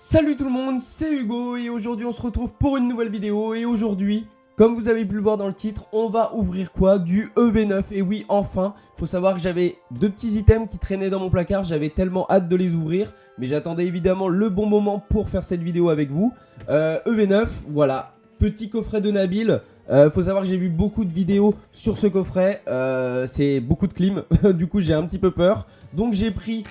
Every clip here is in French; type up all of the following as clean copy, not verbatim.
Salut tout le monde, c'est Hugo et aujourd'hui on se retrouve pour une nouvelle vidéo et aujourd'hui, comme vous avez pu le voir dans le titre, on va ouvrir quoi? Du EV9 et oui, enfin, faut savoir que j'avais deux petits items qui traînaient dans mon placard, j'avais tellement hâte de les ouvrir, mais j'attendais évidemment le bon moment pour faire cette vidéo avec vous. EV9, voilà, petit coffret de Nabil. Faut savoir que j'ai vu beaucoup de vidéos sur ce coffret, c'est beaucoup de clim, du coup j'ai un petit peu peur, donc j'ai pris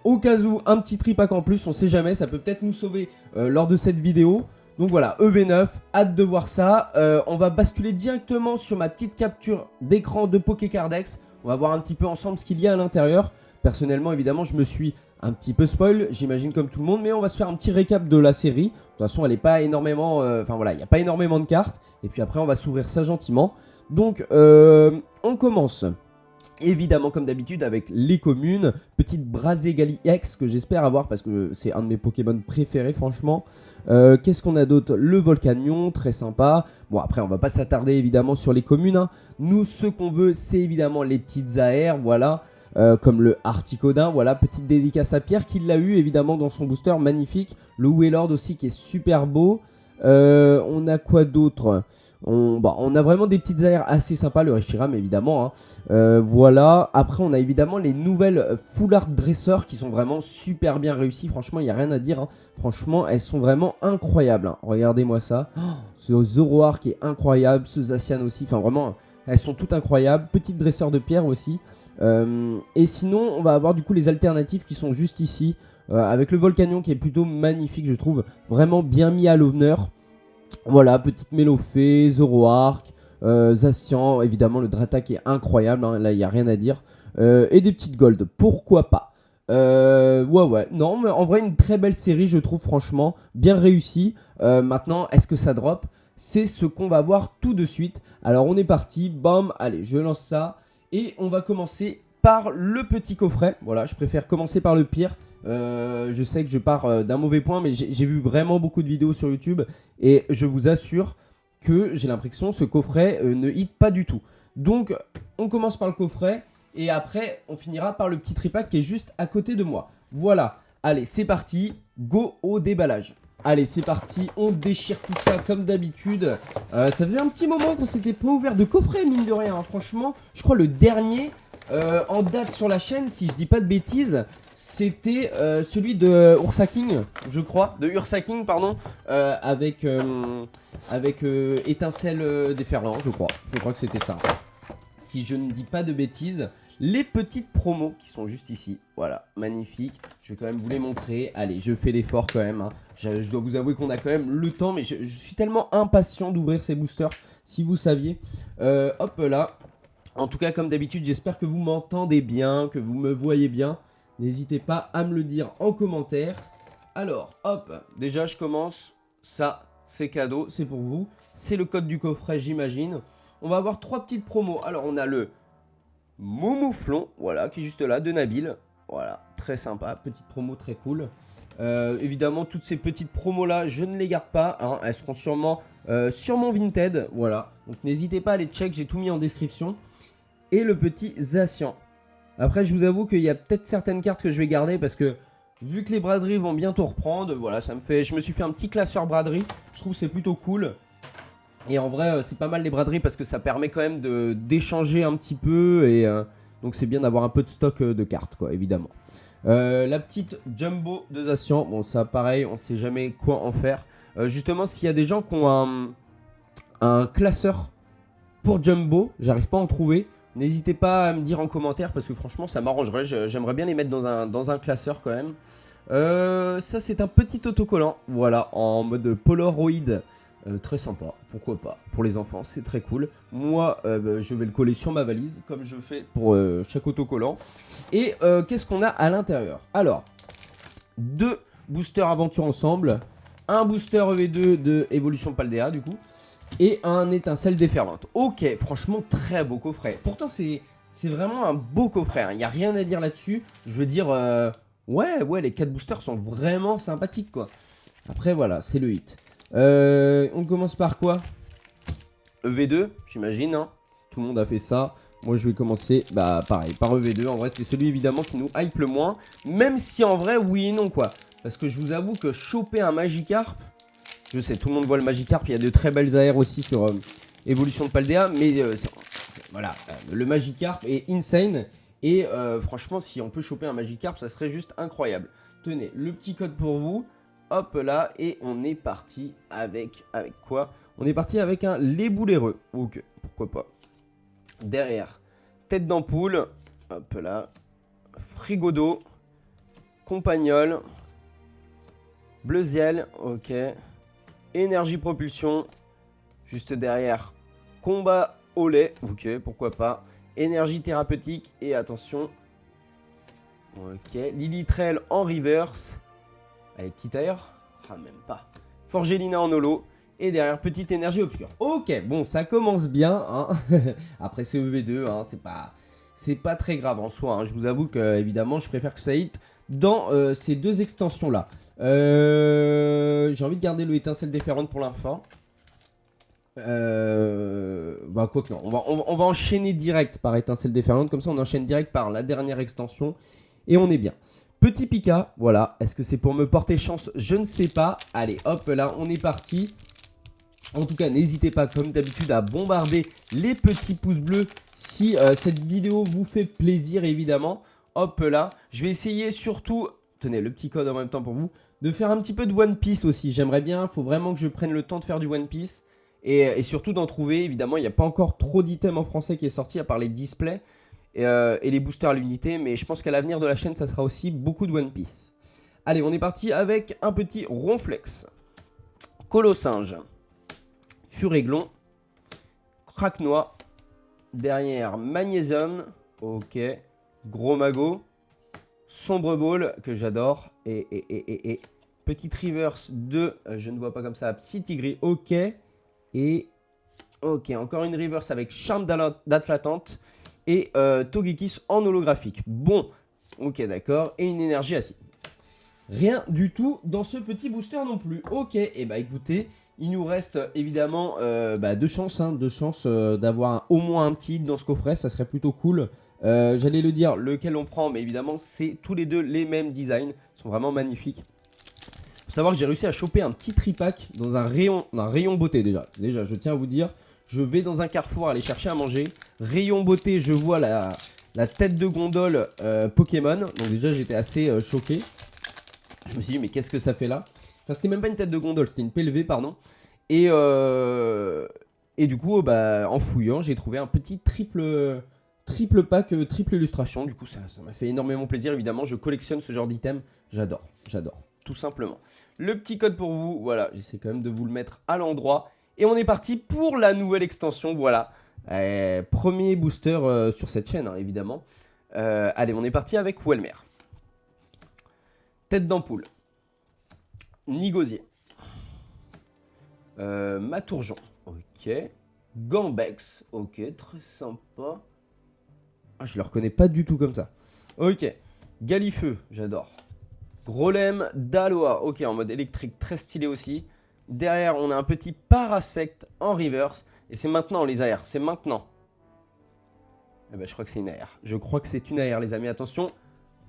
au cas où un petit tripack en plus, on sait jamais, ça peut peut-être nous sauver lors de cette vidéo. Donc voilà, EV9, hâte de voir ça. On va basculer directement sur ma petite capture d'écran de Pokécardex. On va voir un petit peu ensemble ce qu'il y a à l'intérieur. Personnellement, évidemment, je me suis un petit peu spoil, j'imagine comme tout le monde, mais on va se faire un petit récap de la série. De toute façon, elle n'est pas énormément... Enfin voilà, il n'y a pas énormément de cartes. Et puis après, on va s'ouvrir ça gentiment. Donc, on commence. Évidemment comme d'habitude avec les communes, petite Brazegali X que j'espère avoir parce que c'est un de mes Pokémon préférés franchement. Qu'est-ce qu'on a d'autre? Le Volcanion, très sympa. Bon après on va pas s'attarder évidemment sur les communes, hein. Nous ce qu'on veut c'est évidemment les petites AR, voilà. Comme le Articodin, voilà, petite dédicace à Pierre qui l'a eu évidemment dans son booster, magnifique. Le Wailord aussi qui est super beau. On a quoi d'autre? On a vraiment des petites aires assez sympas, le Reshiram évidemment, hein. Voilà, après on a évidemment les nouvelles Full Art Dresser qui sont vraiment super bien réussies, franchement il n'y a rien à dire, hein. Franchement elles sont vraiment incroyables, hein. Regardez-moi ça, ce Zoroark qui est incroyable, ce Zacian aussi, enfin vraiment elles sont toutes incroyables, petite dresseur de pierre aussi. Et sinon on va avoir du coup les alternatives qui sont juste ici, avec le Volcanion qui est plutôt magnifique je trouve, vraiment bien mis à l'honneur. Voilà, petite Mélofée, Zoroark, Zacian, évidemment le Drata qui est incroyable, hein, là il n'y a rien à dire. Et des petites gold, pourquoi pas. Ouais, non mais en vrai une très belle série je trouve franchement, bien réussie. Maintenant, est-ce que ça drop? C'est ce qu'on va voir tout de suite. Alors on est parti, bam, allez je lance ça. Et on va commencer par le petit coffret, voilà je préfère commencer par le pire. Je sais que je pars d'un mauvais point mais j'ai vu vraiment beaucoup de vidéos sur YouTube et je vous assure que j'ai l'impression que ce coffret ne hit pas du tout. Donc on commence par le coffret et après on finira par le petit tripack qui est juste à côté de moi. Voilà, allez c'est parti, go au déballage. Allez c'est parti, on déchire tout ça comme d'habitude. Ça faisait un petit moment qu'on s'était pas ouvert de coffret mine de rien, hein. Franchement je crois le dernier en date sur la chaîne si je dis pas de bêtises. C'était celui de Ursa King, je crois, de Ursa King, pardon, avec étincelle déferlant, je crois que c'était ça. Si je ne dis pas de bêtises, les petites promos qui sont juste ici, voilà, magnifique. Je vais quand même vous les montrer. Allez, je fais l'effort quand même, hein. Je dois vous avouer qu'on a quand même le temps, mais je suis tellement impatient d'ouvrir ces boosters, si vous saviez. Hop là. En tout cas, comme d'habitude, j'espère que vous m'entendez bien, que vous me voyez bien. N'hésitez pas à me le dire en commentaire. Alors, hop, déjà je commence. Ça, c'est cadeau, c'est pour vous. C'est le code du coffret, j'imagine. On va avoir trois petites promos. Alors, on a le Momouflon, voilà, qui est juste là, de Nabil. Voilà, très sympa, petite promo très cool. Évidemment, toutes ces petites promos-là, je ne les garde pas, hein. Elles seront sûrement sur mon Vinted, voilà. Donc, n'hésitez pas à les check, j'ai tout mis en description. Et le petit Zacian. Après, je vous avoue qu'il y a peut-être certaines cartes que je vais garder parce que vu que les braderies vont bientôt reprendre, voilà, ça me fait. Je me suis fait un petit classeur braderie. Je trouve que c'est plutôt cool. Et en vrai, c'est pas mal les braderies parce que ça permet quand même d'échanger un petit peu. Et donc, c'est bien d'avoir un peu de stock de cartes, quoi, évidemment. La petite Jumbo de Zacian. Bon, ça, pareil, on sait jamais quoi en faire. Justement, s'il y a des gens qui ont un classeur pour Jumbo, j'arrive pas à en trouver. N'hésitez pas à me dire en commentaire parce que franchement ça m'arrangerait, j'aimerais bien les mettre dans un classeur quand même. Ça c'est un petit autocollant, voilà, en mode Polaroid, très sympa, pourquoi pas, pour les enfants c'est très cool. Moi je vais le coller sur ma valise comme je fais pour chaque autocollant. Et qu'est-ce qu'on a à l'intérieur? Alors, deux boosters aventure ensemble, un booster EV2 de Évolution Paldea du coup. Et un étincelle déferlante. Ok, franchement, très beau coffret. Pourtant, c'est vraiment un beau coffret, hein. Il n'y a rien à dire là-dessus. Je veux dire, ouais, les 4 boosters sont vraiment sympathiques, quoi. Après, voilà, c'est le hit. On commence par quoi? EV2, j'imagine, hein. Tout le monde a fait ça. Moi, je vais commencer, bah, pareil, par EV2. En vrai, c'est celui, évidemment, qui nous hype le moins. Même si, en vrai, oui et non, quoi. Parce que je vous avoue que choper un Magikarp, je sais, tout le monde voit le Magikarp, il y a de très belles AR aussi sur Évolution de Paldea, mais voilà, le Magikarp est insane. Et franchement, si on peut choper un Magikarp, ça serait juste incroyable. Tenez, le petit code pour vous. Hop là, et on est parti avec quoi? On est parti avec un Lébouléreux. Ok, pourquoi pas. Derrière, tête d'ampoule. Hop là. Frigo d'eau. Compagnol. Bleuziel. Ok. Énergie propulsion. Juste derrière, combat au lait. Ok, pourquoi pas. Énergie thérapeutique. Et attention. Ok, Lilitrell en reverse. Allez, petit air. Ah, même pas. Forgelina en holo. Et derrière, petite énergie obscure. Ok, bon, ça commence bien. Hein. Après, c'est EV2. Hein, c'est pas très grave en soi. Hein. Je vous avoue que, évidemment, je préfère que ça hit dans ces deux extensions-là. J'ai envie de garder le étincelle déferlante pour l'instant. Bah, quoi que non. On va enchaîner direct par étincelle déferlante. Comme ça, on enchaîne direct par la dernière extension. Et on est bien. Petit Pika, voilà. Est-ce que c'est pour me porter chance? Je ne sais pas. Allez, hop, là, on est parti. En tout cas, n'hésitez pas, comme d'habitude, à bombarder les petits pouces bleus si cette vidéo vous fait plaisir, évidemment. Hop, là. Je vais essayer surtout, tenez, le petit code en même temps pour vous, de faire un petit peu de One Piece aussi. J'aimerais bien, il faut vraiment que je prenne le temps de faire du One Piece. Et surtout d'en trouver, évidemment, il n'y a pas encore trop d'items en français qui est sorti, à part les displays. Et les boosters à l'unité, mais je pense qu'à l'avenir de la chaîne, ça sera aussi beaucoup de One Piece. Allez, on est parti avec un petit Ronflex, Colossinge, Furéglon, Craquenois, derrière Magnésium, ok, Gros Mago, Sombre Ball, que j'adore, et petite reverse de, je ne vois pas comme ça, Psy-Tigris, ok, et ok, encore une reverse avec Charme d'Atlantante, et Togekiss en holographique. Bon, ok, d'accord. Et une énergie acide. Rien du tout dans ce petit booster non plus. Ok, et bah écoutez, il nous reste évidemment deux chances. Hein, deux chances d'avoir au moins un petit hit dans ce coffret. Ça serait plutôt cool. J'allais le dire, lequel on prend, mais évidemment, c'est tous les deux les mêmes designs. Ils sont vraiment magnifiques. Faut savoir que j'ai réussi à choper un petit tripack dans un rayon beauté déjà. Déjà, je tiens à vous dire. Je vais dans un carrefour aller chercher à manger. Rayon beauté, je vois la tête de gondole Pokémon. Donc déjà, j'étais assez choqué. Je me suis dit, mais qu'est-ce que ça fait là? Enfin, c'était même pas une tête de gondole, c'était une PLV, pardon. Et du coup, en fouillant, j'ai trouvé un petit triple pack, triple illustration. Du coup, ça m'a fait énormément plaisir, évidemment. Je collectionne ce genre d'item. J'adore, tout simplement. Le petit code pour vous, voilà, j'essaie quand même de vous le mettre à l'endroit. Et on est parti pour la nouvelle extension, voilà. Premier booster sur cette chaîne, hein, évidemment. Allez, on est parti avec Welmer. Tête d'ampoule. Nigosier. Matourgeon. Ok. Gambex. Ok, très sympa. Ah, je le reconnais pas du tout comme ça. Ok. Galifeu, j'adore. Grolem d'Aloha. Ok, en mode électrique, très stylé aussi. Derrière, on a un petit Parasect en reverse. Et c'est maintenant, les AR. C'est maintenant. Eh ben, je crois que c'est une AR. Je crois que c'est une AR, les amis. Attention.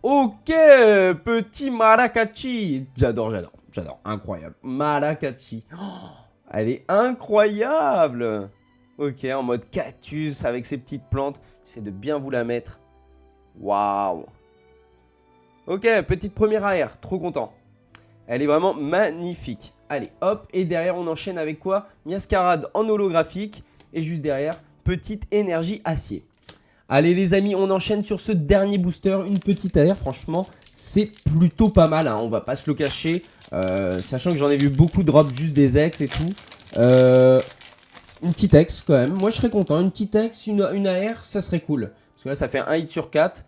Ok, petit Maracati. J'adore. Incroyable. Maracati. Oh, elle est incroyable. Ok, en mode cactus avec ses petites plantes. J'essaie de bien vous la mettre. Waouh. Ok, petite première AR. Trop content. Elle est vraiment magnifique. Allez, hop, et derrière, on enchaîne avec quoi? Miascarade en holographique. Et juste derrière, petite énergie acier. Allez, les amis, on enchaîne sur ce dernier booster. Une petite AR, franchement, c'est plutôt pas mal. Hein, on va pas se le cacher. Sachant que j'en ai vu beaucoup drop juste des ex et tout. Une petite ex, quand même. Moi, je serais content. Une petite ex, une AR, ça serait cool. Parce que là, ça fait un hit sur 4.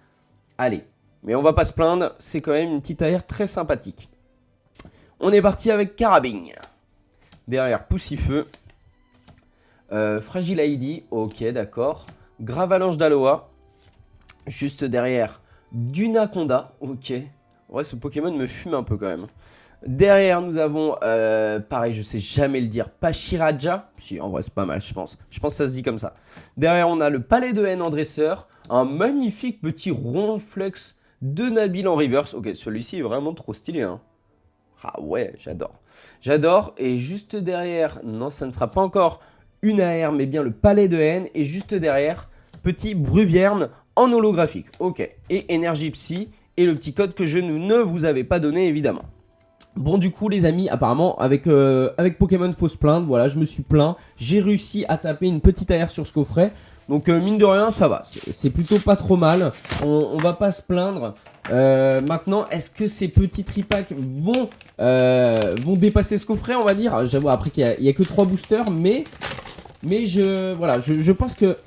Allez, mais on va pas se plaindre. C'est quand même une petite AR très sympathique. On est parti avec Carabing. Derrière, Poussifeu. Fragile Heidi. Ok, d'accord. Gravalanche d'Aloha. Juste derrière, Dunaconda. Ok. Ouais, ce Pokémon me fume un peu quand même. Derrière, nous avons, pareil, je sais jamais le dire, Pachiraja. Si, en vrai, c'est pas mal, je pense. Je pense que ça se dit comme ça. Derrière, on a le Palais de Haine en dresseur. Un magnifique petit Ronflex de Nabil en reverse. Ok, celui-ci est vraiment trop stylé, hein. Ah ouais, j'adore. J'adore. Et juste derrière, non, ça ne sera pas encore une AR, mais bien le palais de haine. Et juste derrière, petit Bruvierne en holographique. Ok. Et énergie psy. Et le petit code que je ne vous avais pas donné, évidemment. Bon, du coup, les amis, apparemment, avec Pokémon, faut se plaindre. Voilà, je me suis plaint. J'ai réussi à taper une petite AR sur ce coffret. Donc, mine de rien, ça va. C'est plutôt pas trop mal. On va pas se plaindre. Maintenant, est-ce que ces petits tripacks vont dépasser ce coffret, on va dire? J'avoue, après qu'il n'y a que 3 boosters, mais je pense que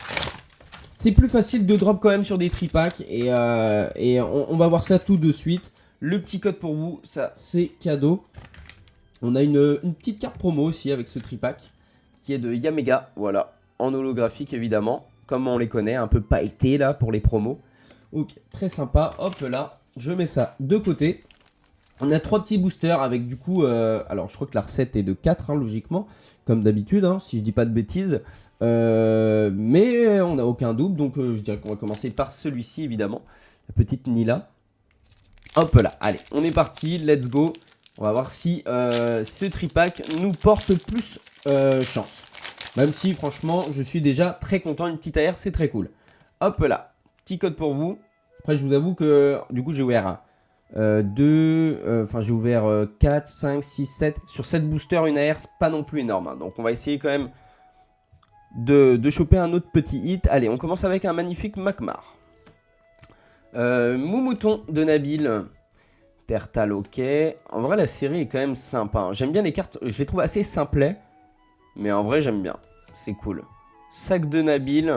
c'est plus facile de drop quand même sur des tripacks. Et on va voir ça tout de suite. Le petit code pour vous, ça c'est cadeau. On a une petite carte promo aussi avec ce tripack qui est de Yamega, voilà, en holographique évidemment, comme on les connaît, un peu pailleté là pour les promos. Ok, très sympa, hop là, je mets ça de côté. On a 3 petits boosters avec du coup, alors je crois que la recette est de 4 hein, logiquement, comme d'habitude, hein, si je dis pas de bêtises. Mais on n'a aucun double, donc je dirais qu'on va commencer par celui-ci évidemment, la petite Nila. Hop là, allez, on est parti, let's go. On va voir si ce tripack nous porte plus chance. Même si, franchement, je suis déjà très content. Une petite AR, c'est très cool. Hop là, petit code pour vous. Après, je vous avoue que, du coup, j'ai ouvert j'ai ouvert 4, 5, 6, 7. Sur 7 boosters, une AR, c'est pas non plus énorme. Hein. Donc, on va essayer quand même de choper un autre petit hit. Allez, on commence avec un magnifique Magmar. Moumouton de Nabil. Tertal, ok. En vrai, la série est quand même sympa. Hein. J'aime bien les cartes, je les trouve assez simplets. Mais en vrai, j'aime bien. C'est cool. Sac de Nabil.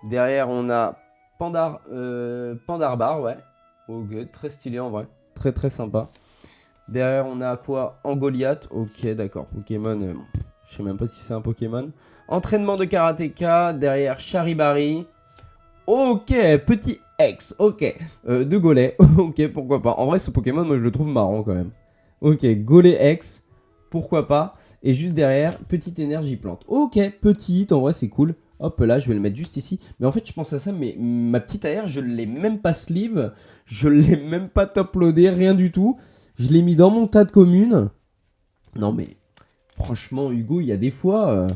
Derrière, on a Pandarbar, ouais. Ok, très stylé en vrai. Très très sympa. Derrière, on a quoi? Angoliath. Ok, d'accord. Pokémon, je sais même pas si c'est un Pokémon. Entraînement de karatéka. Derrière, Charibari. Ok, petit X, ok. De Golay, ok, pourquoi pas. En vrai, ce Pokémon, moi, je le trouve marrant quand même. Ok, Golay X, pourquoi pas. Et juste derrière, petite énergie plante. Ok, petite, en vrai, c'est cool. Hop, là, je vais le mettre juste ici. Mais en fait, je pense à ça, mais ma petite AR, je l'ai même pas sleeve. Je l'ai même pas top-loadé, rien du tout. Je l'ai mis dans mon tas de communes. Non, mais franchement, Hugo, il y a des fois...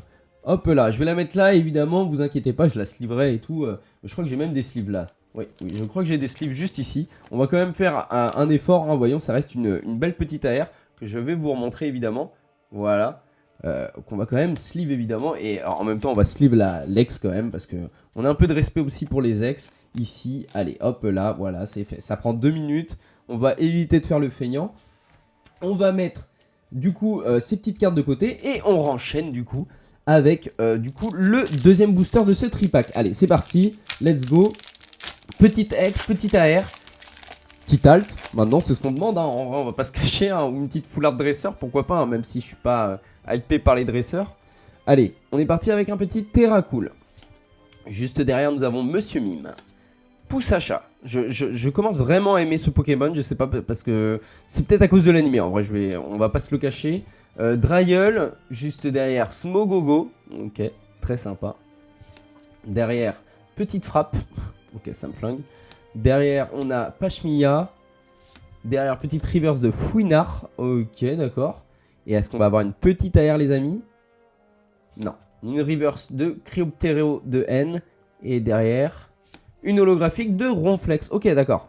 Hop là, je vais la mettre là, évidemment, vous inquiétez pas, je la sleeverai et tout. Je crois que j'ai même des sleeves là. Oui, je crois que j'ai des sleeves juste ici. On va quand même faire un effort, hein, voyons, ça reste une belle petite AR que je vais vous remontrer évidemment. Voilà, qu'on va quand même sleeve évidemment. Et alors, en même temps, on va sleeve l'ex quand même parce qu'on a un peu de respect aussi pour les ex. Ici, allez, hop là, voilà, c'est fait. Ça prend 2 minutes, on va éviter de faire le feignant. On va mettre du coup ces petites cartes de côté et on renchaîne du coup avec du coup le deuxième booster de ce tripack. Allez, c'est parti, let's go. Petite X, petite AR, petit alt. Maintenant, c'est ce qu'on demande, hein. En vrai, on va pas se cacher, hein. Ou une petite foulard de dresseur, pourquoi pas, hein, même si je suis pas hypé par les dresseurs. Allez, on est parti avec un petit Terracool. Juste derrière, nous avons Monsieur Mime. Poussacha. Je commence vraiment à aimer ce Pokémon, je sais pas, parce que c'est peut-être à cause de l'anime. En vrai, on va pas se le cacher. Dryel, juste derrière Smogogo, ok, très sympa. Derrière, petite frappe, ok, ça me flingue. Derrière, on a Pashmia. Derrière, petite reverse de Fouinard, ok, d'accord. Et est-ce qu'on va avoir une petite AR, les amis? Non, une reverse de Cryoptero de N. Et derrière, une holographique de Ronflex, ok, d'accord.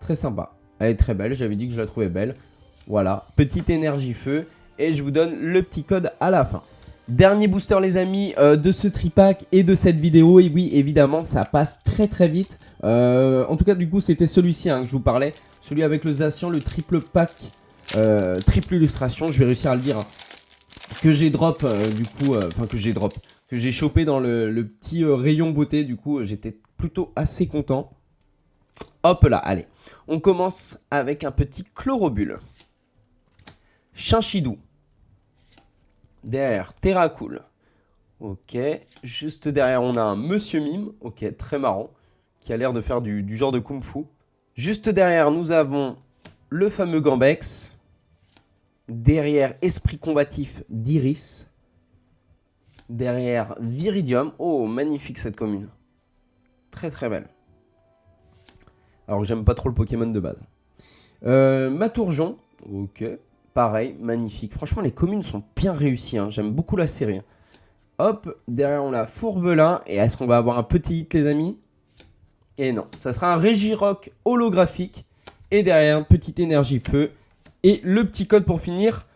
Très sympa, elle est très belle, j'avais dit que je la trouvais belle. Voilà, petite énergie feu. Et je vous donne le petit code à la fin. Dernier booster les amis de ce tripack et de cette vidéo. Et oui, évidemment, ça passe très très vite. En tout cas, du coup, c'était celui-ci hein, que je vous parlais. Celui avec le Zacian, le triple pack, triple illustration. Je vais réussir à le dire. Hein, que j'ai drop, que j'ai chopé dans le petit rayon beauté. Du coup, j'étais plutôt assez content. Hop là, allez. On commence avec un petit Chlorobule. Chinchidou. Derrière, Terracool. Ok. Juste derrière, on a un Monsieur Mime. Ok, très marrant. Qui a l'air de faire du genre de Kung Fu. Juste derrière, nous avons le fameux Gambex. Derrière, Esprit Combatif d'Iris. Derrière, Viridium. Oh, magnifique cette commune. Très très belle. Alors que j'aime pas trop le Pokémon de base. Maturgeon. Ok. pareil, magnifique. Franchement, les communes sont bien réussies, hein. J'aime beaucoup la série. Hop, derrière on a Fourbelin. Et est-ce qu'on va avoir un petit hit, les amis? Et non, ça sera un Régirock holographique. Et derrière, petite énergie feu. Et le petit code pour finir,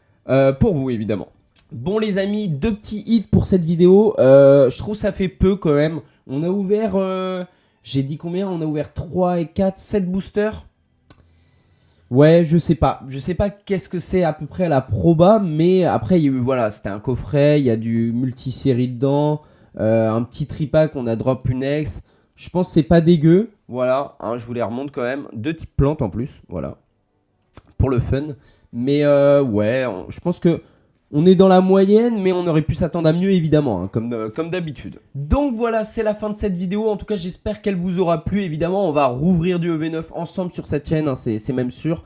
pour vous évidemment. Bon les amis, 2 petits hits pour cette vidéo. Je trouve ça fait peu quand même. On a ouvert, j'ai dit combien? On a ouvert 3 et 4, 7 boosters. Ouais, je sais pas qu'est-ce que c'est à peu près à la proba, mais après, il y a eu, voilà, c'était un coffret, il y a du multi-série dedans, un petit tripack, on a drop une ex. Je pense que c'est pas dégueu, voilà, hein, je vous les remonte quand même. 2 types plantes en plus, voilà, pour le fun. Mais ouais, je pense que on est dans la moyenne, mais on aurait pu s'attendre à mieux évidemment, hein, comme d'habitude. Donc voilà, c'est la fin de cette vidéo. En tout cas, j'espère qu'elle vous aura plu. Évidemment, on va rouvrir du EV9 ensemble sur cette chaîne, hein, c'est même sûr.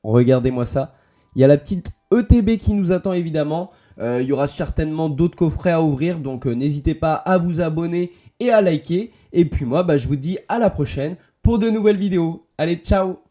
Regardez-moi ça. Il y a la petite ETB qui nous attend évidemment. Il y aura certainement d'autres coffrets à ouvrir, donc n'hésitez pas à vous abonner et à liker. Et puis moi, je vous dis à la prochaine pour de nouvelles vidéos. Allez, ciao!